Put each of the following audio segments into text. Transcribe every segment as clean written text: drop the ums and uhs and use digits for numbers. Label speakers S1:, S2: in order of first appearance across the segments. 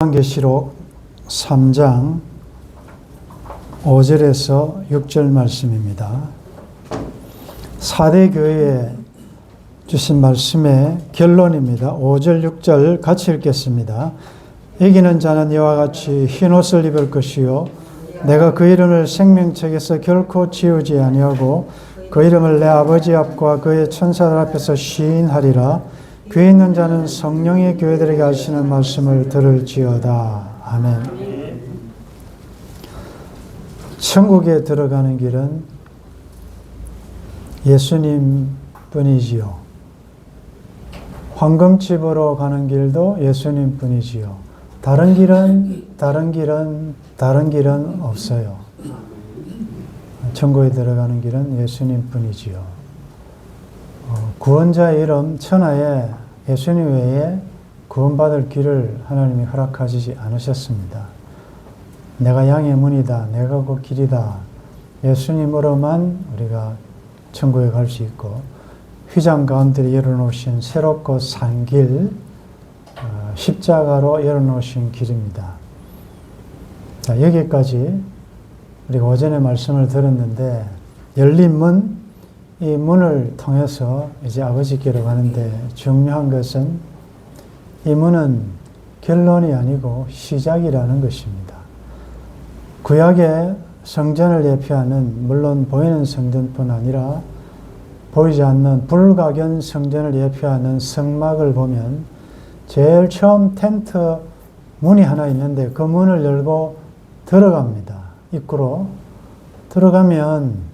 S1: 요한계시록 3장 5절에서 6절 말씀입니다. 4대 교회에 주신 말씀의 결론입니다. 5절 6절 같이 읽겠습니다. 이기는 자는 이와 같이 흰 옷을 입을 것이요 내가 그 이름을 생명책에서 결코 지우지 아니하고 그 이름을 내 아버지 앞과 그의 천사들 앞에서 시인하리라. 귀에 있는 자는 성령의 교회들에게 하시는 말씀을 들을지어다. 아멘. 천국에 들어가는 길은 예수님 뿐이지요. 황금집으로 가는 길도 예수님 뿐이지요. 다른 길은 없어요. 천국에 들어가는 길은 예수님 뿐이지요. 구원자의 이름 천하에 예수님 외에 구원받을 길을 하나님이 허락하시지 않으셨습니다. 내가 양의 문이다. 내가 그 길이다. 예수님으로만 우리가 천국에 갈 수 있고 휘장 가운데 열어놓으신 새롭고 산 길, 십자가로 열어놓으신 길입니다. 자, 여기까지 우리가 오전에 말씀을 들었는데 열린 문, 이 문을 통해서 이제 아버지께로 가는데 중요한 것은 이 문은 결론이 아니고 시작이라는 것입니다. 구약의 성전을 예표하는 물론 보이는 성전뿐 아니라 보이지 않는 불가견 성전을 예표하는 성막을 보면 제일 처음 텐트 문이 하나 있는데 그 문을 열고 들어갑니다. 입구로 들어가면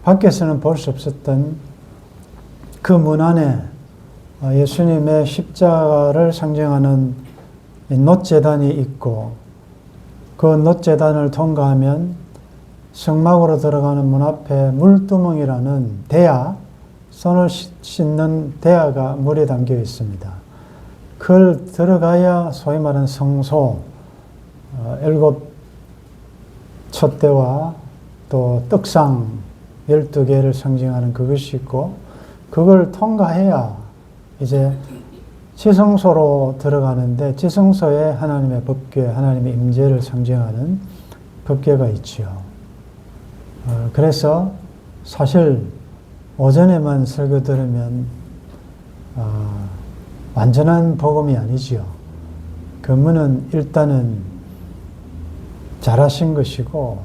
S1: 밖에서는 볼 수 없었던 그 문 안에 예수님의 십자가를 상징하는 놋제단이 있고 그 놋제단을 통과하면 성막으로 들어가는 문 앞에 물두멍이라는 대야, 손을 씻는 대야가 물에 담겨 있습니다. 그걸 들어가야 소위 말하는 성소, 7 촛대와 또 떡상 12개를 상징하는 그것이 있고 그걸 통과해야 이제 지성소로 들어가는데 지성소에 하나님의 법궤, 하나님의 임재를 상징하는 법궤가 있지요. 그래서 사실 오전에만 설교 들으면 완전한 복음이 아니지요. 그 문은 일단은 잘하신 것이고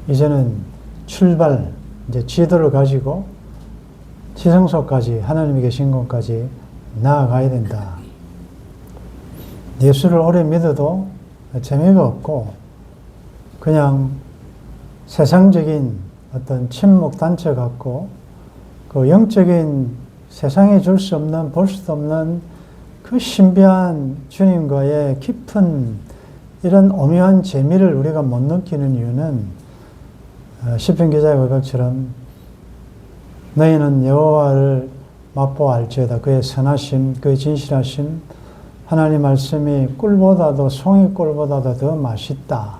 S1: 이제는 출발, 이제 지도를 가지고 지성소까지 하나님이 계신 곳까지 나아가야 된다. 예수를 오래 믿어도 재미가 없고 그냥 세상적인 어떤 친목 단체 같고 그 영적인 세상에 줄 수 없는 볼 수도 없는 그 신비한 주님과의 깊은 이런 오묘한 재미를 우리가 못 느끼는 이유는 시편 기자의 말처럼 너희는 여호와를 맛보알지어다. 그의 선하심, 그의 진실하심, 하나님 말씀이 꿀보다도 송이꿀보다도 더 맛있다.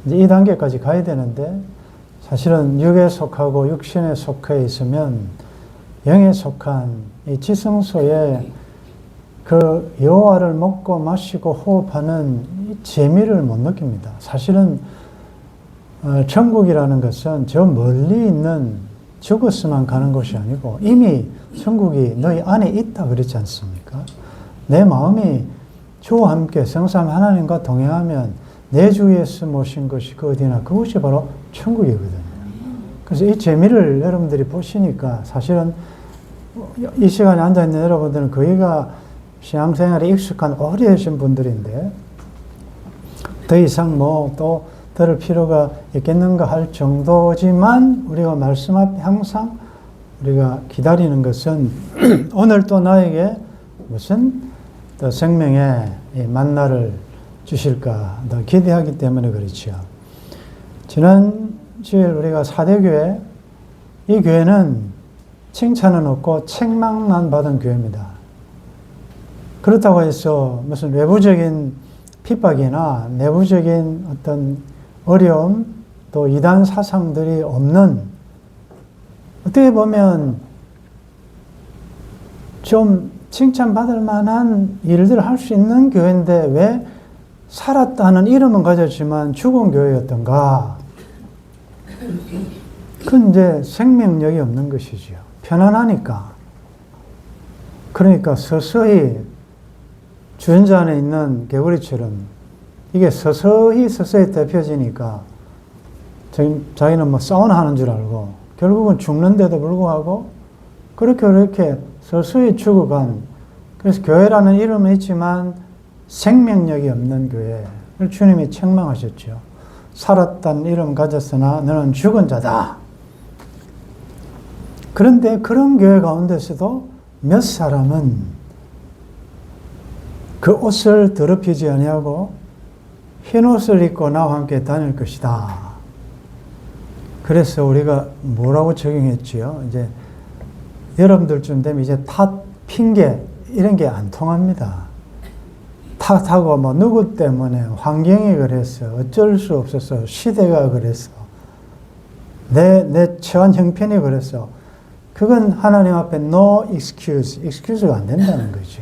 S1: 이제 이 단계까지 가야 되는데 사실은 육에 속하고 육신에 속해 있으면 영에 속한 이 지성소에 그 여호와를 먹고 마시고 호흡하는 이 재미를 못 느낍니다. 사실은 천국이라는 것은 저 멀리 있는 죽었으면 가는 곳이 아니고 이미 천국이 너희 안에 있다 그랬지 않습니까? 내 마음이 주와 함께 성삼 하나님과 동행하면 내 주 예수 모신 것이 그 어디나 그것이 바로 천국이거든요. 그래서 이 재미를 여러분들이 보시니까 사실은 이 시간에 앉아있는 여러분들은 거의가 신앙생활에 익숙한 오래되신 분들인데 더 이상 또 들을 필요가 있겠는가 할 정도지만 우리가 말씀 앞에 항상 우리가 기다리는 것은 오늘 또 나에게 무슨 또 생명의 만나를 주실까 더 기대하기 때문에 그렇죠. 지난 주일 우리가 4대교회, 이 교회는 칭찬은 없고 책망만 받은 교회입니다. 그렇다고 해서 무슨 외부적인 핍박이나 내부적인 어떤 어려움, 또 이단 사상들이 없는 어떻게 보면 좀 칭찬받을 만한 일들을 할 수 있는 교회인데 왜 살았다는 이름은 가졌지만 죽은 교회였던가? 그건 이제 생명력이 없는 것이죠. 편안하니까. 그러니까 서서히 주전자 안에 있는 개구리처럼 이게 서서히 대표지니까 자기는 뭐 사우나 하는 줄 알고 결국은 죽는데도 불구하고 그렇게 서서히 죽어간, 그래서 교회라는 이름은 있지만 생명력이 없는 교회. 주님이 책망하셨죠. 살았다는 이름 가졌으나 너는 죽은 자다. 그런데 그런 교회 가운데서도 몇 사람은 그 옷을 더럽히지 아니하고 흰 옷을 입고 나와 함께 다닐 것이다. 그래서 우리가 뭐라고 적용했지요? 이제 여러분들쯤 되면 이제 탓, 핑계 이런 게 안 통합니다. 탓하고 뭐 누구 때문에 환경이 그랬어, 어쩔 수 없었어, 시대가 그랬어, 내 처한 형편이 그랬어. 그건 하나님 앞에 no excuse가 안 된다는 거죠.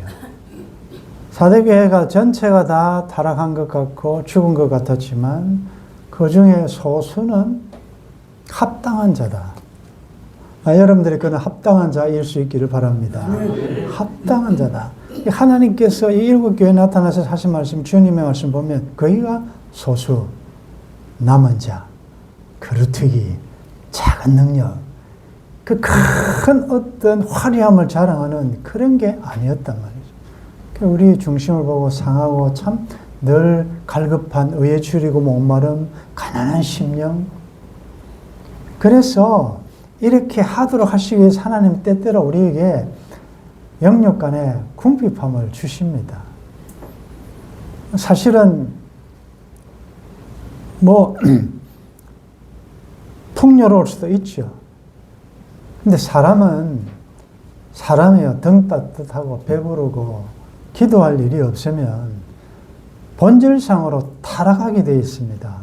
S1: 사대교회가 전체가 다 타락한 것 같고 죽은 것 같았지만 그 중에 소수는 합당한 자다. 여러분들이 그는 합당한 자일 수 있기를 바랍니다. 합당한 자다. 하나님께서 이 일곱 교회에 나타나서 하신 말씀, 주님의 말씀 보면 거기가 소수, 남은 자, 그루트기, 작은 능력, 그 큰 어떤 화려함을 자랑하는 그런 게 아니었단 말이죠. 우리 중심을 보고 상하고 참 늘 갈급한 의에 줄이고 목마름, 가난한 심령. 그래서 이렇게 하도록 하시기 위해서 하나님 때때로 우리에게 영역 간의 궁핍함을 주십니다. 사실은 뭐 풍요로울 수도 있죠. 근데 사람이요, 등 따뜻하고 배부르고 기도할 일이 없으면 본질상으로 타락하게 되어 있습니다.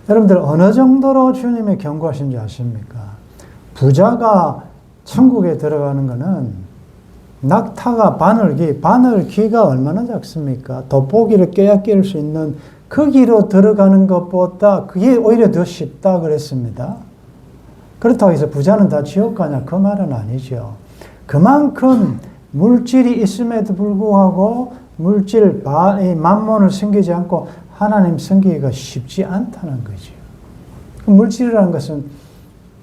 S1: 여러분들 어느 정도로 주님이 경고하신 줄 아십니까? 부자가 천국에 들어가는 것은 낙타가 바늘귀가 얼마나 작습니까? 돋보기를 꿰앗길 수 있는 그 길로 들어가는 것보다 그게 오히려 더 쉽다 그랬습니다. 그렇다고 해서 부자는 다 지옥 가냐? 그 말은 아니죠. 그만큼 물질이 있음에도 불구하고 만몬을 섬기지 않고 하나님 섬기기가 쉽지 않다는 거죠. 물질이라는 것은,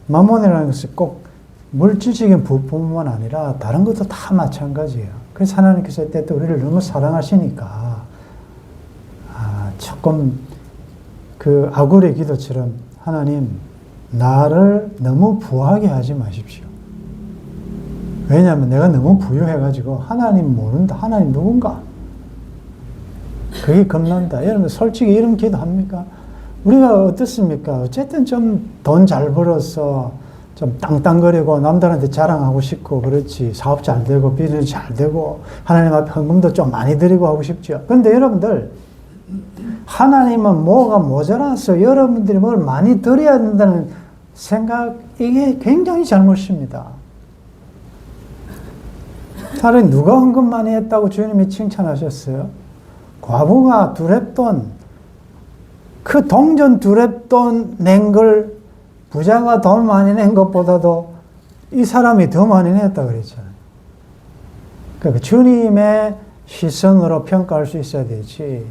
S1: 만몬이라는 것은 꼭 물질적인 부분만 아니라 다른 것도 다 마찬가지예요. 그래서 하나님께서 이때 또 우리를 너무 사랑하시니까 조금 그 아굴의 기도처럼 하나님 나를 너무 부하게 하지 마십시오. 왜냐하면 내가 너무 부유해가지고 하나님 모른다. 하나님 누군가? 그게 겁난다. 여러분 솔직히 이런 기도합니까? 우리가 어떻습니까? 어쨌든 좀 돈 잘 벌어서 좀 땅땅거리고 남들한테 자랑하고 싶고 그렇지. 사업 잘 되고 비즈니스 잘 되고 하나님 앞에 헌금도 좀 많이 드리고 하고 싶죠. 그런데 여러분들 하나님은 뭐가 모자라서 여러분들이 뭘 많이 드려야 된다는 생각, 이게 굉장히 잘못입니다. 차라리 누가 헌금 많이 했다고 주님이 칭찬하셨어요? 과부가 두렙돈, 그 동전 두렙돈 낸 걸 부자가 돈 많이 낸 것보다도 이 사람이 더 많이 냈다 그랬잖아요. 그러니까 주님의 시선으로 평가할 수 있어야 되지.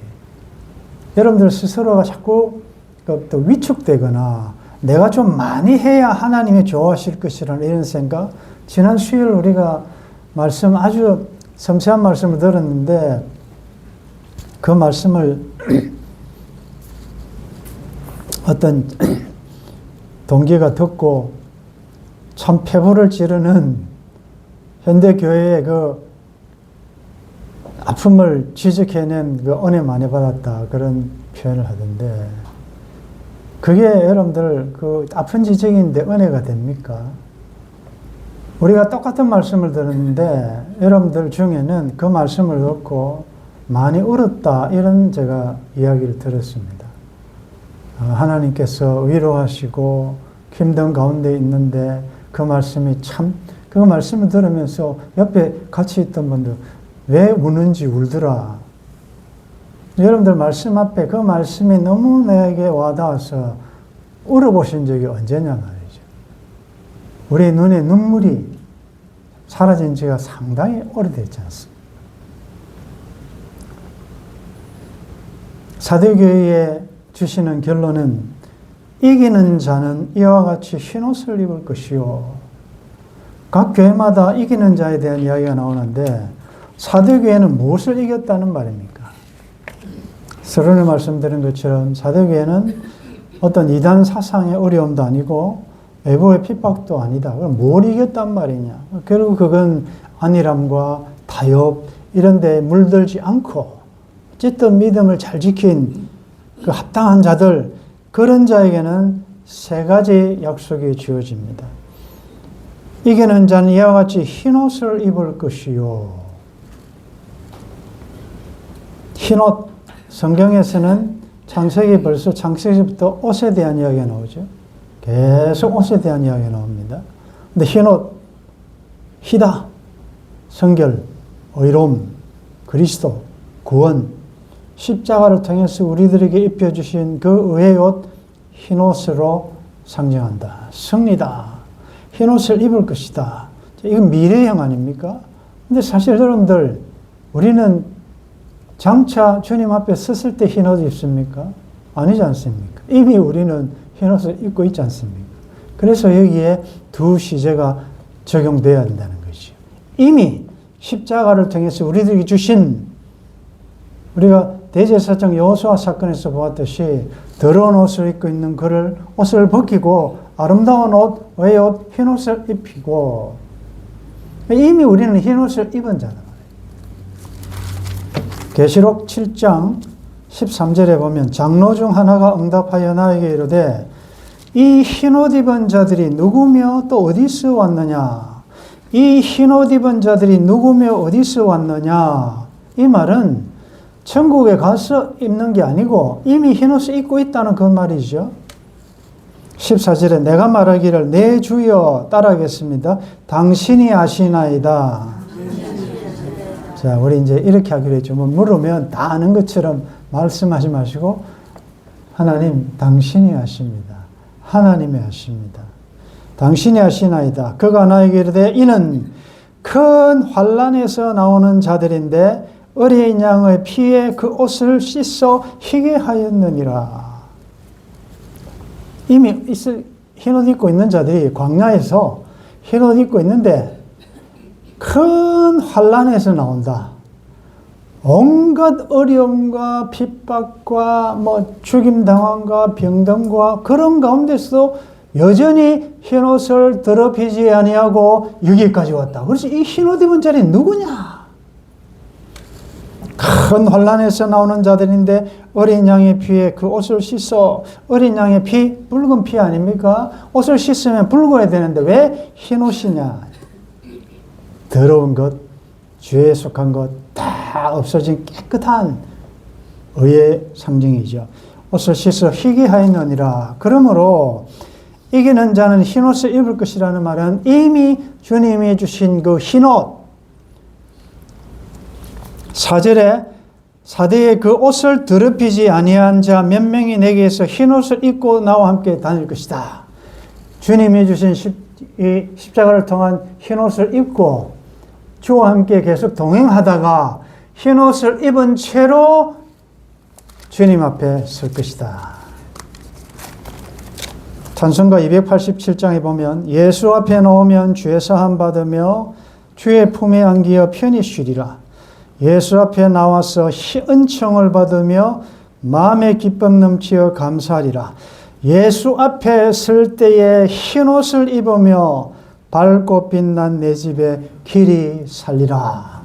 S1: 여러분들 스스로가 자꾸 또 위축되거나 내가 좀 많이 해야 하나님이 좋아하실 것이라는 이런 생각. 지난 수요일 우리가 아주 섬세한 말씀을 들었는데 그 말씀을 어떤 동기가 듣고 참 폐부를 찌르는 현대교회의 그 아픔을 지적해낸 그 은혜 많이 받았다, 그런 표현을 하던데, 그게 여러분들 그 아픈 지적인데 은혜가 됩니까? 우리가 똑같은 말씀을 들었는데 여러분들 중에는 그 말씀을 듣고 많이 울었다, 이런 제가 이야기를 들었습니다. 하나님께서 위로하시고 힘든 가운데 있는데 그 말씀이 참, 그 말씀을 들으면서 옆에 같이 있던 분들 왜 우는지 울더라. 여러분들 말씀 앞에 그 말씀이 너무 내게 와닿아서 울어보신 적이 언제냐 말이죠. 우리 눈에 눈물이 사라진 지가 상당히 오래됐지 않습니까? 사도교회에 주시는 결론은 이기는 자는 이와 같이 흰옷을 입을 것이요. 각 교회마다 이기는 자에 대한 이야기가 나오는데 사도교회는 무엇을 이겼다는 말입니까? 서론에 말씀드린 것처럼 사도교회는 어떤 이단 사상의 어려움도 아니고 외부의 핍박도 아니다. 그럼 뭘 이겼단 말이냐? 결국 그건 안일함과 타협 이런 데 물들지 않고 어쨌든 믿음을 잘 지킨 그 합당한 자들, 그런 자에게는 세 가지 약속이 주어집니다. 이기는 자는 이와 같이 흰옷을 입을 것이요. 흰옷, 성경에서는 창세기 벌써 창세기부터 옷에 대한 이야기가 나오죠. 계속 옷에 대한 이야기가 나옵니다. 근데 흰옷, 희다, 성결, 의로움, 그리스도, 구원, 십자가를 통해서 우리들에게 입혀주신 그 의의 옷, 흰옷으로 상징한다. 승리다. 흰옷을 입을 것이다. 이건 미래형 아닙니까? 근데 사실 여러분들, 우리는 장차 주님 앞에 섰을 때 흰옷 입습니까? 아니지 않습니까? 이미 우리는 흰옷을 입고 있지 않습니까? 그래서 여기에 두 시제가 적용되어야 된다는 것이죠. 이미 십자가를 통해서 우리들에게 주신, 우리가 대제사장 여호수아 사건에서 보았듯이 더러운 옷을 입고 있는 그를 옷을 벗기고 아름다운 옷, 의의 옷, 흰옷을 입히고, 이미 우리는 흰옷을 입은 자다. 계시록 7장 13절에 보면 장로 중 하나가 응답하여 나에게 이르되 이 흰옷 입은 자들이 누구며 또 어디서 왔느냐? 이 흰옷 입은 자들이 누구며 어디서 왔느냐? 이 말은 천국에 가서 입는 게 아니고 이미 흰옷을 입고 있다는 그 말이죠. 14절에 내가 말하기를 내 주여 따라하겠습니다. 당신이 아시나이다. 자, 우리 이제 이렇게 하기로 했죠. 뭐 물으면 다 아는 것처럼 말씀하지 마시고 하나님, 당신이 아십니다. 하나님이 아십니다. 당신이 아시나이다. 그가 나에게 이르되 이는 큰 환난에서 나오는 자들인데 어린 양의 피에 그 옷을 씻어 희게 하였느니라. 이미 흰옷 입고 있는 자들이 광야에서 흰옷 입고 있는데 큰 환난에서 나온다. 온갖 어려움과 핍박과 죽임당함과 병든과 그런 가운데서도 여전히 흰옷을 더럽히지 아니하고 여기까지 왔다. 그래서 이 흰옷 입은 자들이 누구냐? 큰 환난에서 나오는 자들인데 어린 양의 피에 그 옷을 씻어. 어린 양의 피, 붉은 피 아닙니까? 옷을 씻으면 붉어야 되는데 왜 흰옷이냐? 더러운 것, 죄에 속한 것 다 없어진 깨끗한 의의 상징이죠. 옷을 씻어 희게 하였느니라. 그러므로 이기는 자는 흰옷을 입을 것이라는 말은 이미 주님이 주신 그 흰옷, 4절에 사대의 그 옷을 더럽히지 아니한 자 몇 명이 내게서 흰옷을 입고 나와 함께 다닐 것이다. 주님이 주신 십자가를 통한 흰옷을 입고 주와 함께 계속 동행하다가 흰옷을 입은 채로 주님 앞에 설 것이다. 찬송가 287장에 보면 예수 앞에 놓으면 주의 사함 받으며 주의 품에 안기어 편히 쉬리라. 예수 앞에 나와서 은총을 받으며 마음의 기쁨 넘치어 감사하리라. 예수 앞에 설 때에 흰옷을 입으며 밝고 빛난 내 집에 길이 살리라.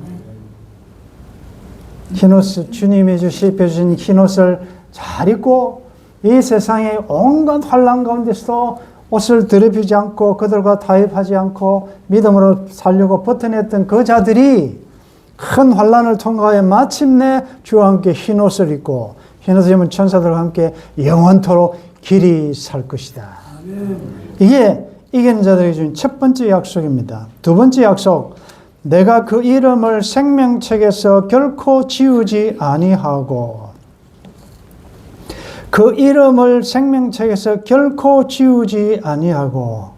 S1: 흰옷을 주님이 입혀주신 흰옷을 잘 입고 이 세상의 온갖 환난 가운데서 옷을 더럽히지 않고 그들과 타협하지 않고 믿음으로 살려고 버텨냈던 그 자들이 큰 환난을 통과해 마침내 주와 함께 흰옷을 입고 흰옷을 입은 천사들과 함께 영원토록 길이 살 것이다. 이게 이기는 자들에게 준 첫 번째 약속입니다. 두 번째 약속, 내가 그 이름을 생명책에서 결코 지우지 아니하고. 그 이름을 생명책에서 결코 지우지 아니하고.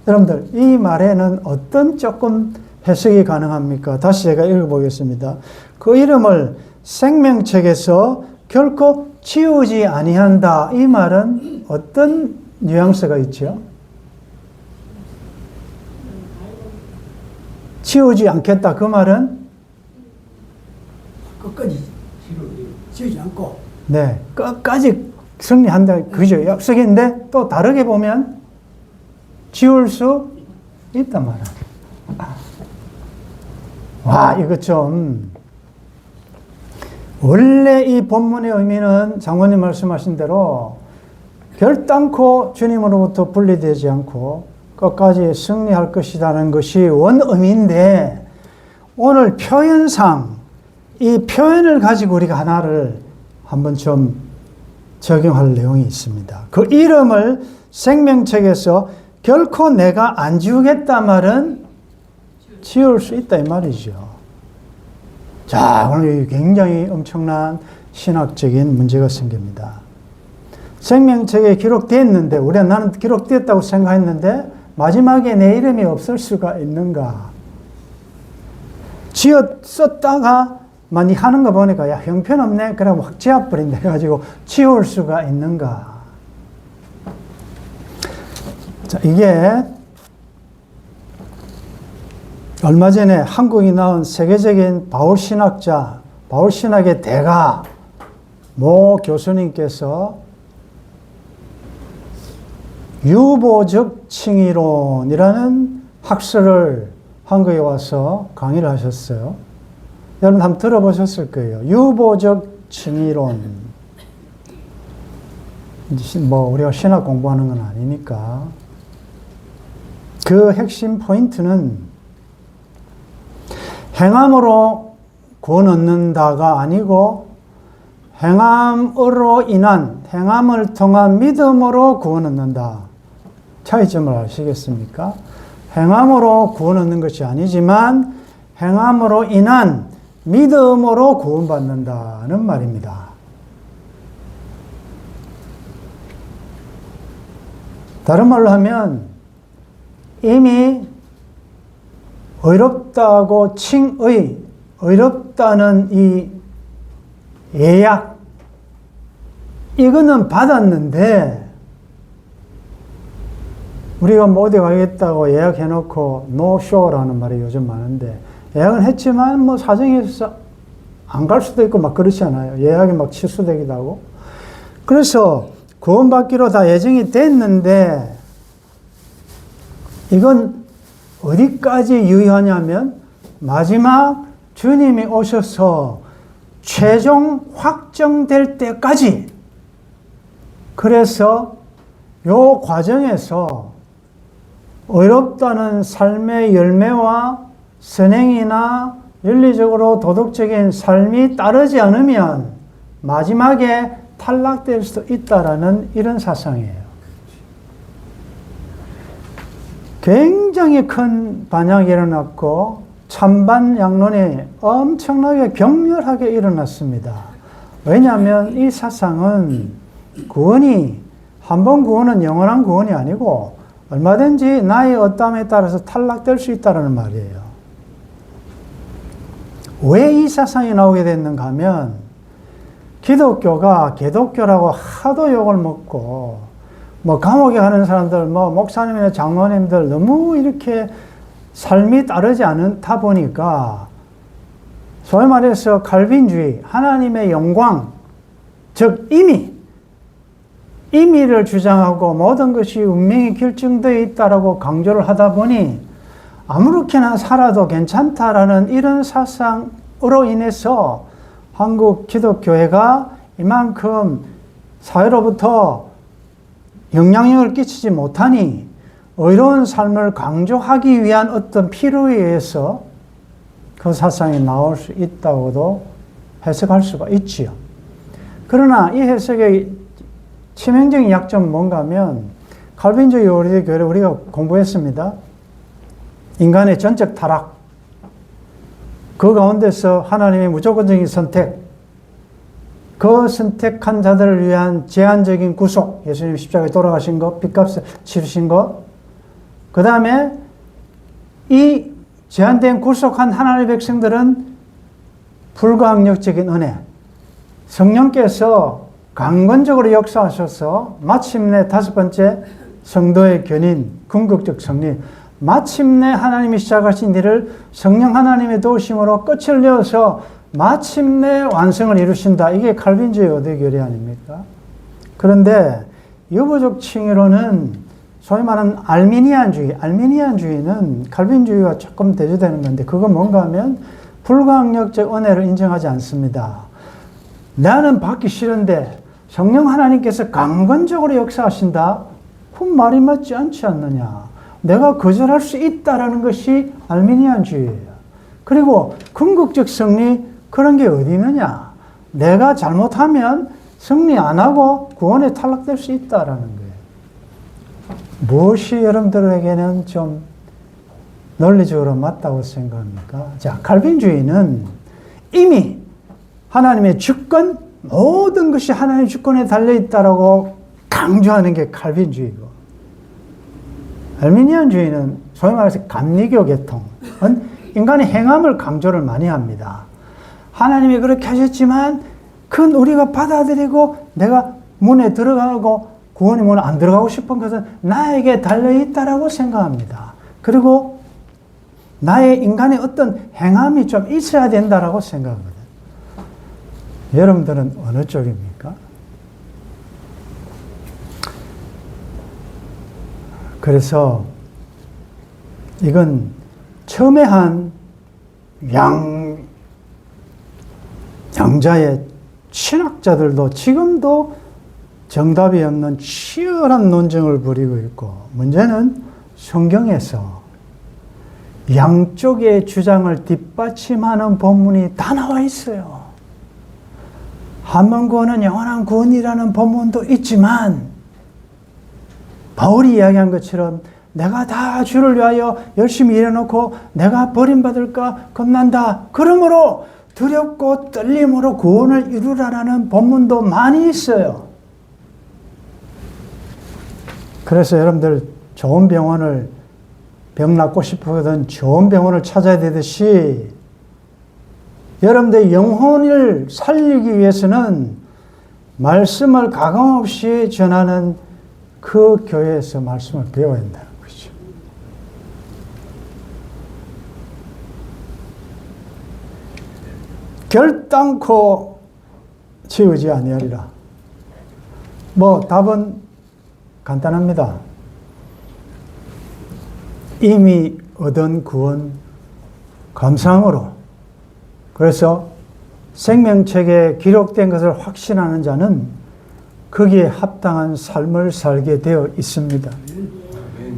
S1: 여러분들, 이 말에는 어떤 조금 해석이 가능합니까? 다시 제가 읽어보겠습니다. 그 이름을 생명책에서 결코 지우지 아니한다. 이 말은 어떤 뉘앙스가 있죠? 지우지 않겠다. 그 말은?
S2: 끝까지 지우지 않고.
S1: 네, 끝까지 승리한다. 그죠? 약속인데 또 다르게 보면 지울 수 있단 말이야. 와, 이거 좀. 원래 이 본문의 의미는 장모님 말씀하신 대로 결단코 주님으로부터 분리되지 않고 끝까지 승리할 것이라는 것이 원 의미인데, 오늘 표현상 이 표현을 가지고 우리가 하나를 한번 좀 적용할 내용이 있습니다. 그 이름을 생명책에서 결코 내가 안 지우겠다 말은 지울 수 있다 이 말이죠. 자, 오늘 굉장히 엄청난 신학적인 문제가 생깁니다. 생명책에 기록되었는데, 우리가 나는 기록되었다고 생각했는데 마지막에 내 이름이 없을 수가 있는가? 썼다가 많이 하는 거 보니까 야, 형편없네. 그럼 확 지워버린다 해가지고 지울 수가 있는가? 자, 이게 얼마 전에 한국이 낳은 세계적인 바울신학자, 바울신학의 대가 모 교수님께서 유보적 칭의론이라는 학설을 한국에 와서 강의를 하셨어요. 여러분 한번 들어보셨을 거예요. 유보적 칭의론. 뭐 우리가 신학 공부하는 건 아니니까. 그 핵심 포인트는 행함으로 구원 얻는다가 아니고 행함으로 인한, 행함을 통한 믿음으로 구원 얻는다. 차이점을 아시겠습니까? 행함으로 구원 얻는 것이 아니지만 행함으로 인한 믿음으로 구원받는다는 말입니다. 다른 말로 하면 이미 의롭다고 의롭다는 이 예약, 이거는 받았는데, 우리가 뭐 어디 가겠다고 예약해놓고 노쇼라는 말이 요즘 많은데, 예약은 했지만 뭐 사정이 있어서 안 갈 수도 있고 막 그렇잖아요. 예약이 막 취소되기도 하고. 그래서 구원받기로 다 예정이 됐는데, 이건 어디까지 유효하냐면 마지막 주님이 오셔서 최종 확정될 때까지. 그래서 요 과정에서 의롭다는 삶의 열매와 선행이나 윤리적으로 도덕적인 삶이 따르지 않으면 마지막에 탈락될 수도 있다라는 이런 사상이에요. 굉장히 큰 반향이 일어났고 찬반 양론이 엄청나게 격렬하게 일어났습니다. 왜냐하면 이 사상은 구원이, 한 번 구원은 영원한 구원이 아니고 얼마든지 나의 어떠함에 따라서 탈락될 수 있다는 말이에요. 왜 이 사상이 나오게 됐는가 하면 기독교가 개독교라고 하도 욕을 먹고 뭐 감옥에 가는 사람들, 뭐 목사님이나 장로님들 너무 이렇게 삶이 따르지 않다 보니까 소위 말해서 칼빈주의, 하나님의 영광, 즉 임의를 주장하고 모든 것이 운명이 결정되어 있다라고 강조를 하다 보니 아무렇게나 살아도 괜찮다라는 이런 사상으로 인해서 한국 기독교회가 이만큼 사회로부터 영향력을 끼치지 못하니 의로운 삶을 강조하기 위한 어떤 필요에 의해서 그 사상이 나올 수 있다고도 해석할 수가 있지요. 그러나 이 해석의 치명적인 약점은 뭔가 하면 칼빈주의 요리의 교회를 우리가 공부했습니다. 인간의 전적 타락, 그 가운데서 하나님의 무조건적인 선택, 그 선택한 자들을 위한 제한적인 구속, 예수님 십자가에 돌아가신 거, 빚값을 치르신 거, 그 다음에 이 제한된 구속한 하나님의 백성들은 불가항력적인 은혜, 성령께서 강건적으로 역사하셔서 마침내 다섯 번째 성도의 견인, 궁극적 승리, 마침내 하나님이 시작하신 일을 성령 하나님의 도우심으로 끝을 내어서 마침내 완성을 이루신다. 이게 칼빈주의 어대결의 아닙니까? 그런데 유보적 칭의로는 소위 말하는 알미니안주의는 칼빈주의와 조금 대조되는 건데 그건 뭔가 하면 불가항력적 은혜를 인정하지 않습니다. 나는 받기 싫은데 성령 하나님께서 강건적으로 역사하신다? 그건 말이 맞지 않지 않느냐. 내가 거절할 수 있다라는 것이 알미니안주의예요. 그리고 궁극적 승리, 그런 게 어디 있느냐. 내가 잘못하면 승리 안 하고 구원에 탈락될 수 있다라는 거예요. 무엇이 여러분들에게는 좀 논리적으로 맞다고 생각합니까? 자, 칼빈주의는 이미 하나님의 주권, 모든 것이 하나님의 주권에 달려있다라고 강조하는 게 칼빈주의고, 알미니안주의는 소위 말해서 감리교 계통은 인간의 행함을 강조를 많이 합니다. 하나님이 그렇게 하셨지만 그건 우리가 받아들이고 내가 문에 들어가고 구원의 문에 안 들어가고 싶은 것은 나에게 달려있다라고 생각합니다. 그리고 나의 인간의 어떤 행함이 좀 있어야 된다라고 생각하거든요. 여러분들은 어느 쪽입니까? 그래서 이건 처음에 한 양자의 신학자들도 지금도 정답이 없는 치열한 논쟁을 벌이고 있고, 문제는 성경에서 양쪽의 주장을 뒷받침하는 본문이 다 나와 있어요. 한 번 구원은 영원한 구원이라는 본문도 있지만 바울이 이야기한 것처럼 내가 다 주를 위하여 열심히 일해놓고 내가 버림받을까 겁난다. 그러므로 두렵고 떨림으로 구원을 이루라라는 본문도 많이 있어요. 그래서 여러분들 좋은 병원을 병 낫고 싶거든 좋은 병원을 찾아야 되듯이 여러분들의 영혼을 살리기 위해서는 말씀을 가감없이 전하는 그 교회에서 말씀을 배워야 한다는 거죠. 결단코 치우지 아니하리라. 답은 간단합니다. 이미 얻은 구원 감사함으로, 그래서 생명책에 기록된 것을 확신하는 자는 거기에 합당한 삶을 살게 되어 있습니다.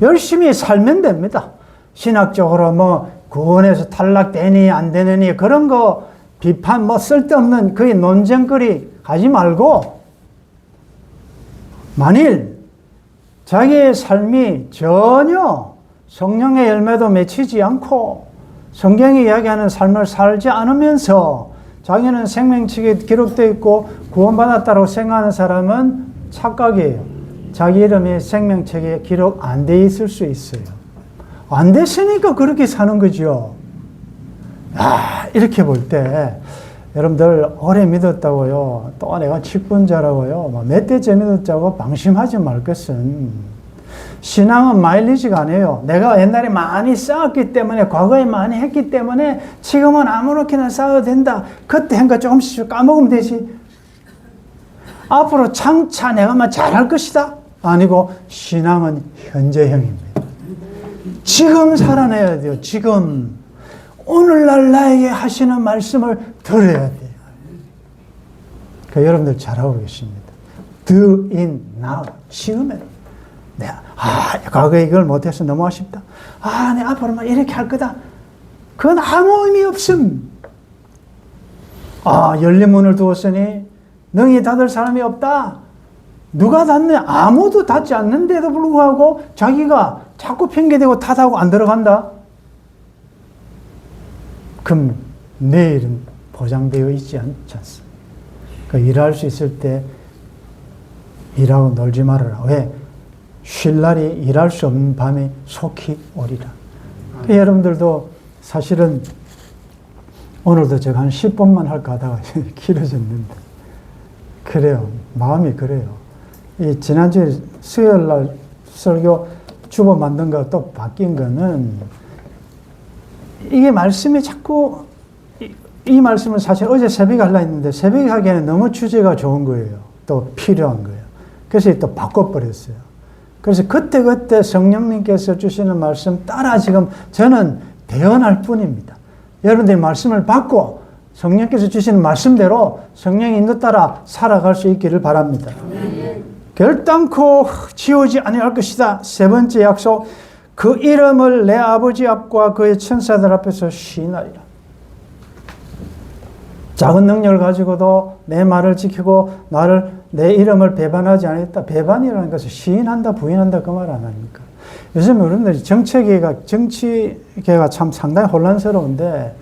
S1: 열심히 살면 됩니다. 신학적으로 구원에서 탈락되니 안 되느니 그런 거 비판 쓸데없는 그의 논쟁거리 하지 말고, 만일 자기의 삶이 전혀 성령의 열매도 맺히지 않고 성경이 이야기하는 삶을 살지 않으면서 자기는 생명책에 기록되어 있고 구원받았다고 생각하는 사람은 착각이에요. 자기 이름이 생명책에 기록 안 돼 있을 수 있어요. 안 됐으니까 그렇게 사는 거죠. 이렇게 볼 때 여러분들 오래 믿었다고요, 또 내가 직분자라고요, 몇 대째 믿었다고 방심하지 말 것은, 신앙은 마일리지가 아니에요. 내가 옛날에 많이 쌓았기 때문에, 과거에 많이 했기 때문에 지금은 아무렇게나 쌓아도 된다. 그때 한 거 조금씩 까먹으면 되지. 앞으로 장차 내가 잘할 것이다. 아니고 신앙은 현재형입니다. 지금 살아내야 돼요. 지금. 오늘날 나에게 하시는 말씀을 들어야 돼요. 그러니까 여러분들 잘하고 계십니다. Do in now. 지금에. 과거에 이걸 못해서 너무 아쉽다. 내 앞으로만 이렇게 할 거다. 그건 아무 의미 없음. 열린 문을 두었으니 능히 닫을 사람이 없다. 누가 닫느냐? 아무도 닫지 않는데도 불구하고 자기가 자꾸 핑계대고 탓하고 안 들어간다. 그럼 내일은 보장되어 있지 않습니다. 그 일할 수 있을 때 일하고 놀지 말아라. 왜? 쉴 날이 일할 수 없는 밤에 속히 오리라. 여러분들도 사실은 오늘도 제가 한 10분만 할까 하다가 길어졌는데 그래요. 마음이 그래요. 이 지난주에 수요일 날 설교 주보 만든 거 또 바뀐 거는 이게 말씀이 자꾸 이 말씀을 사실 어제 새벽에 하려 했는데 새벽에 하기에는 너무 주제가 좋은 거예요. 또 필요한 거예요. 그래서 또 바꿔버렸어요. 그래서 그때그때 성령님께서 주시는 말씀 따라 지금 저는 대언할 뿐입니다. 여러분들이 말씀을 받고 성령께서 주시는 말씀대로 성령의 인도 따라 살아갈 수 있기를 바랍니다. 결단코 지우지 아니할 것이다. 세 번째 약속, 그 이름을 내 아버지 앞과 그의 천사들 앞에서 시인하리라. 작은 능력을 가지고도 내 말을 지키고 내 이름을 배반하지 않았다. 배반이라는 것을 시인한다, 부인한다 그 말 안 합니까? 요즘 여러분들이 정치계가 참 상당히 혼란스러운데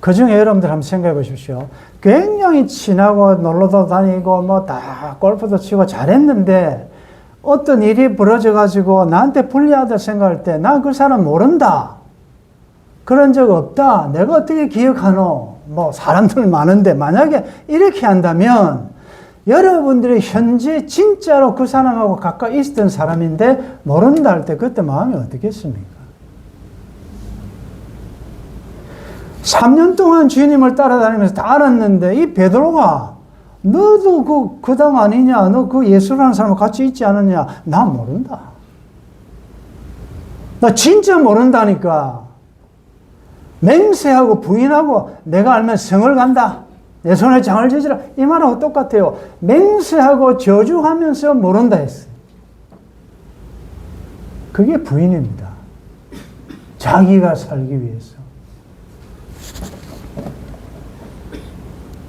S1: 그중에 여러분들 한번 생각해 보십시오. 굉장히 친하고 놀러도 다니고 뭐 다 골프도 치고 잘했는데 어떤 일이 벌어져 가지고 나한테 불리하다 생각할 때 난 그 사람 모른다. 그런 적 없다. 내가 어떻게 기억하노? 뭐 사람들 많은데 만약에 이렇게 한다면 여러분들이 현재 진짜로 그 사람하고 가까이 있었던 사람인데 모른다 할 때 그때 마음이 어떻겠습니까? 3년 동안 주님을 따라다니면서 다 알았는데 이 베드로가 너도 그 당 아니냐? 너 그 예수라는 사람과 같이 있지 않았냐? 나 모른다. 나 진짜 모른다니까. 맹세하고 부인하고 내가 알면 성을 간다. 내 손에 장을 지지라. 이 말하고 똑같아요. 맹세하고 저주하면서 모른다 했어요. 그게 부인입니다. 자기가 살기 위해서.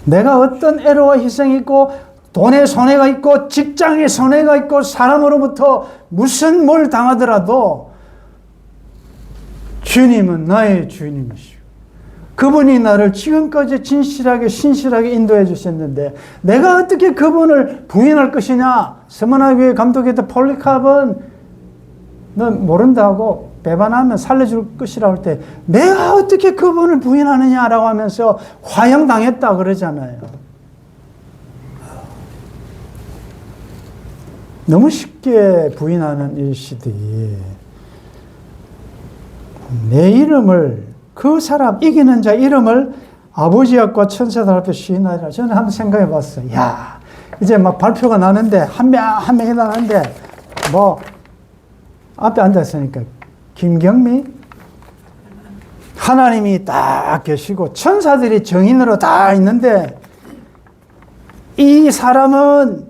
S1: 내가 어떤 애로와 희생이 있고 돈에 손해가 있고 직장에 손해가 있고 사람으로부터 무슨 뭘 당하더라도 주님은 나의 주님이시오. 그분이 나를 지금까지 진실하게 신실하게 인도해 주셨는데 내가 어떻게 그분을 부인할 것이냐. 서머나교회 감독했던 폴리캅은 넌 모른다고 배반하면 살려줄 것이라고 할 때 내가 어떻게 그분을 부인하느냐라고 하면서 화형당했다 그러잖아요. 너무 쉽게 부인하는 이 시대에 내 이름을 그 사람 이기는 자 이름을 아버지 앞과 천사들 앞에 시인하리라. 저는 한번 생각해 봤어요. 야, 이제 막 발표가 나는데 한 명이 나는데 뭐 앞에 앉았으니까 김경미 하나님이 딱 계시고 천사들이 정인으로 다 있는데 이 사람은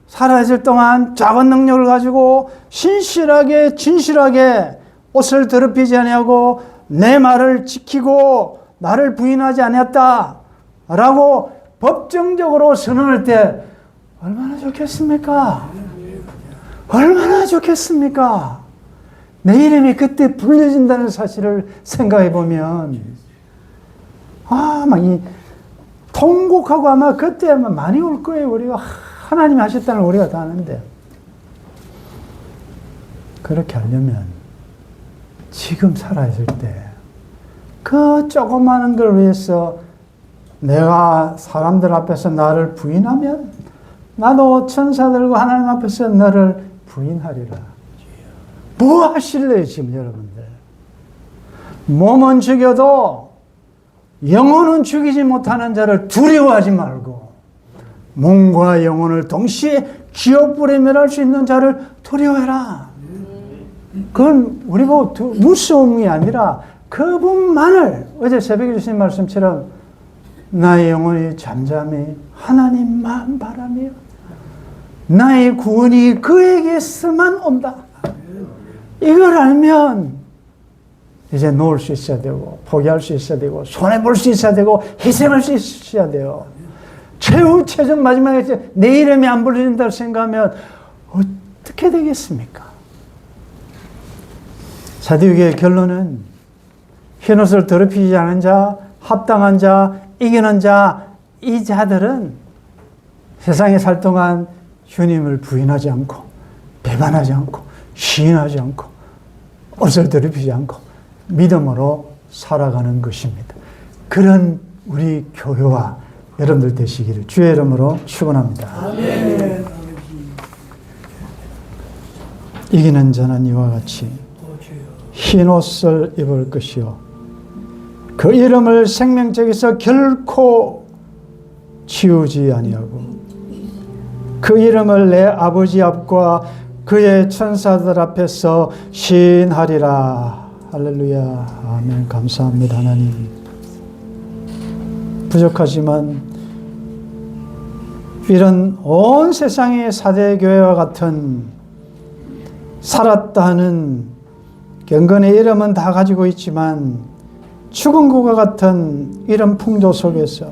S1: 살아있을 동안 작은 능력을 가지고 신실하게 진실하게 옷을 더럽히지 아니하고 내 말을 지키고 나를 부인하지 아니했다 라고 법정적으로 선언할 때 얼마나 좋겠습니까? 얼마나 좋겠습니까? 내 이름이 그때 불려진다는 사실을 생각해 보면 막 이 통곡하고 아마 그때 아마 많이 올 거예요. 우리가 하나님이 하셨다는 걸 우리가 다 아는데 그렇게 하려면 지금 살아있을 때 그 조그마한 걸 위해서 내가 사람들 앞에서 나를 부인하면 나도 천사들과 하나님 앞에서 너를 부인하리라. 뭐 하실래요 지금 여러분들? 몸은 죽여도 영혼은 죽이지 못하는 자를 두려워하지 말고 몸과 영혼을 동시에 기업불에 멸할 수 있는 자를 두려워해라. 그건 우리 보고 무서움이 아니라 그분만을 어제 새벽에 주신 말씀처럼 나의 영혼이 잠잠히 하나님만 바라며 나의 구원이 그에게서만 온다. 이걸 알면 이제 놓을 수 있어야 되고 포기할 수 있어야 되고 손해볼 수 있어야 되고 희생할 수 있어야 돼요. 최종 마지막에 내 이름이 안 불려진다고 생각하면 어떻게 되겠습니까? 사도육의 결론은 흰옷을 더럽히지 않은 자, 합당한 자, 이기는 자, 이 자들은 세상에 살 동안 주님을 부인하지 않고 배반하지 않고 시인하지 않고 옷을 더럽히지 않고 믿음으로 살아가는 것입니다. 그런 우리 교회와 여러분들 되시기를 주의 이름으로 축원합니다.
S2: 아멘.
S1: 이기는 자는 이와 같이
S2: 주여.
S1: 흰 옷을 입을 것이요 그 이름을 생명책에서 결코 지우지 아니하고 그 이름을 내 아버지 앞과 그의 천사들 앞에서 시인하리라. 할렐루야. 아멘. 감사합니다. 하나님. 부족하지만 이런 온 세상의 사대교회와 같은 살았다 하는 경건의 이름은 다 가지고 있지만 죽은 것과 같은 이런 풍조 속에서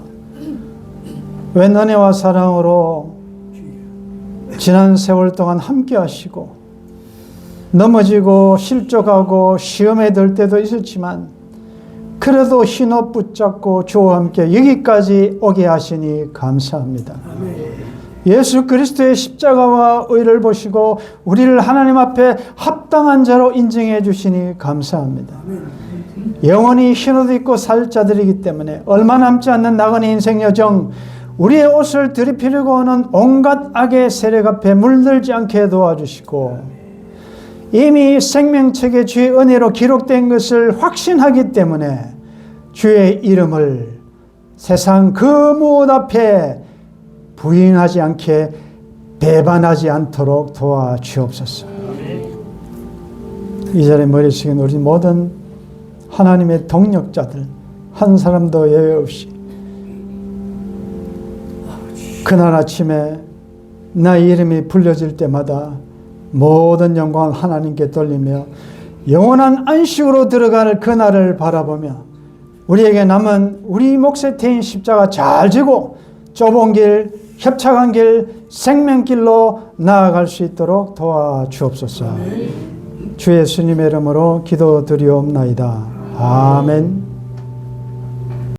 S1: 왜 은혜와 사랑으로 지난 세월 동안 함께 하시고 넘어지고 실족하고 시험에 들 때도 있었지만 그래도 흰 옷 붙잡고 주와 함께 여기까지 오게 하시니 감사합니다. 예수 그리스도의 십자가와 의를 보시고 우리를 하나님 앞에 합당한 자로 인정해 주시니 감사합니다. 영원히 흰 옷 입고 살 자들이기 때문에 얼마 남지 않는 나그네 인생 여정 우리의 옷을 들이피려고 하는 온갖 악의 세력 앞에 물들지 않게 도와주시고 이미 생명책에 주의 은혜로 기록된 것을 확신하기 때문에 주의 이름을 세상 그 무엇 앞에 부인하지 않게 배반하지 않도록 도와주옵소서. 이 자리에 머리 숙인 우리 모든 하나님의 동력자들 한 사람도 예외 없이 그날 아침에 나의 이름이 불려질 때마다 모든 영광을 하나님께 돌리며 영원한 안식으로 들어갈 그날을 바라보며 우리에게 남은 우리 몫의 태인 십자가 잘 지고 좁은 길, 협착한 길, 생명길로 나아갈 수 있도록 도와주옵소서. 주 예수님의 이름으로 기도드리옵나이다. 아멘.